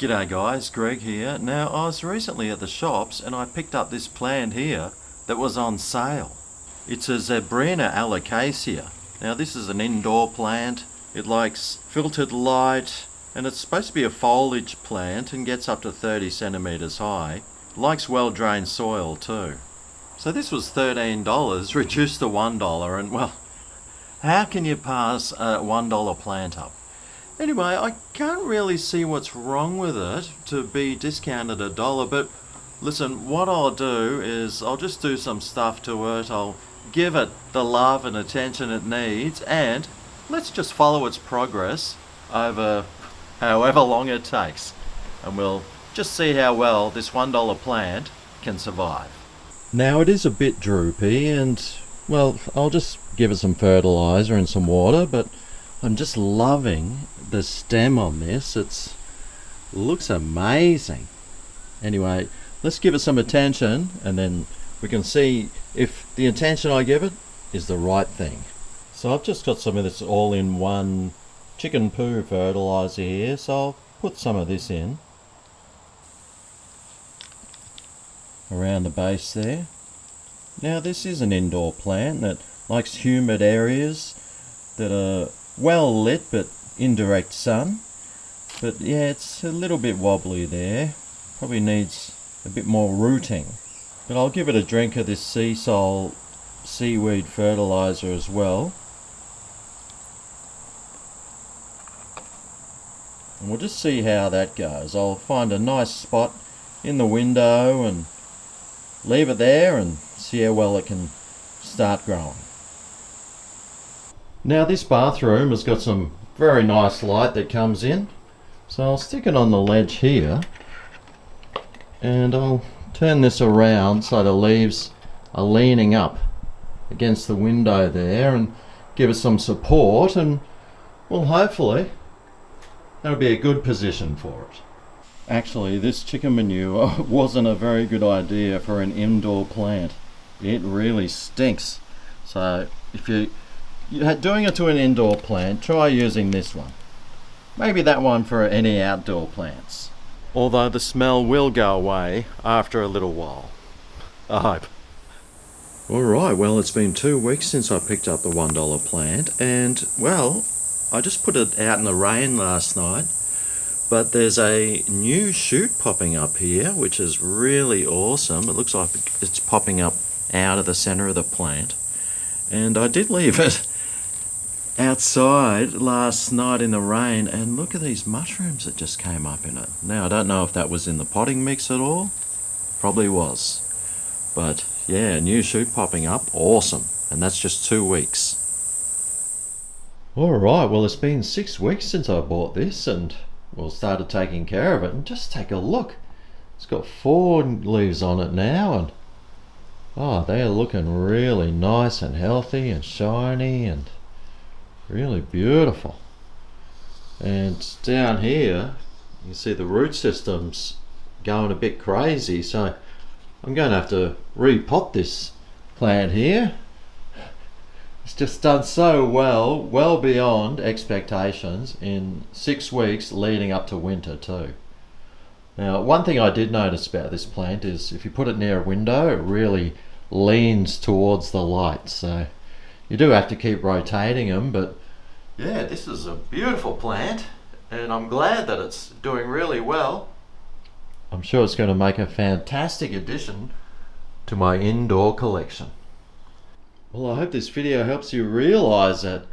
G'day guys, Greg here. Now I was recently at the shops and I picked up this plant here that was on sale. It's a Zebrina alocasia. Now this is an indoor plant. It likes filtered light and it's supposed to be a foliage plant and gets up to 30 centimeters high. It likes well drained soil too. So this was $13 reduced to $1 and well, how can you pass a $1 plant up? Anyway, I can't really see what's wrong with it to be discounted $1, but listen, what I'll do is I'll just do some stuff to it, I'll give it the love and attention it needs, and let's just follow its progress over however long it takes, and we'll just see how well this $1 plant can survive. Now it is a bit droopy and, well, I'll just give it some fertilizer and some water, but I'm just loving the stem on this. It looks amazing. Anyway, let's give it some attention and then we can see if the attention I give it is the right thing. So I've just got some of this all-in-one chicken poo fertilizer here, so I'll put some of this in around the base there. Now this is an indoor plant that likes humid areas that are well lit but indirect sun, but yeah, it's a little bit wobbly there, probably needs a bit more rooting, but I'll give it a drink of this sea salt seaweed fertilizer as well, and we'll just see how that goes. I'll find a nice spot in the window and leave it there and see how well it can start growing. Now this bathroom has got some very nice light that comes in, so I'll stick it on the ledge here and I'll turn this around so the leaves are leaning up against the window there and give it some support, and well, hopefully that'll be a good position for it. Actually, this chicken manure wasn't a very good idea for an indoor plant. It really stinks, so if you're doing it to an indoor plant, try using this one. Maybe that one for any outdoor plants. Although the smell will go away after a little while, I hope. Alright, well, it's been 2 weeks since I picked up the $1 plant, and well, I just put it out in the rain last night, but there's a new shoot popping up here, which is really awesome. It looks like it's popping up out of the center of the plant, and I did leave it outside last night in the rain, and look at these mushrooms that just came up in it. Now I don't know if that was in the potting mix at all, probably was, but yeah, new shoot popping up, awesome, and that's just 2 weeks. Alright, well, it's been 6 weeks since I bought this and well, started taking care of it, and just take a look, it's got 4 leaves on it now, and oh, they are looking really nice and healthy and shiny and really beautiful. And down here you see the root system's going a bit crazy, so I'm going to have to repot this plant here. It's just done so well beyond expectations in 6 weeks leading up to winter too. Now, one thing I did notice about this plant is if you put it near a window, it really leans towards the light, so you do have to keep rotating them, but yeah, this is a beautiful plant and I'm glad that it's doing really well. I'm sure it's going to make a fantastic addition to my indoor collection. Well, I hope this video helps you realize that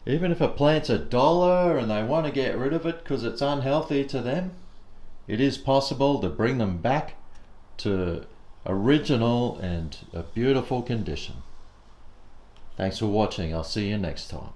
even if a plant's $1 and they want to get rid of it because it's unhealthy to them, it is possible to bring them back to original and a beautiful condition. Thanks for watching. I'll see you next time.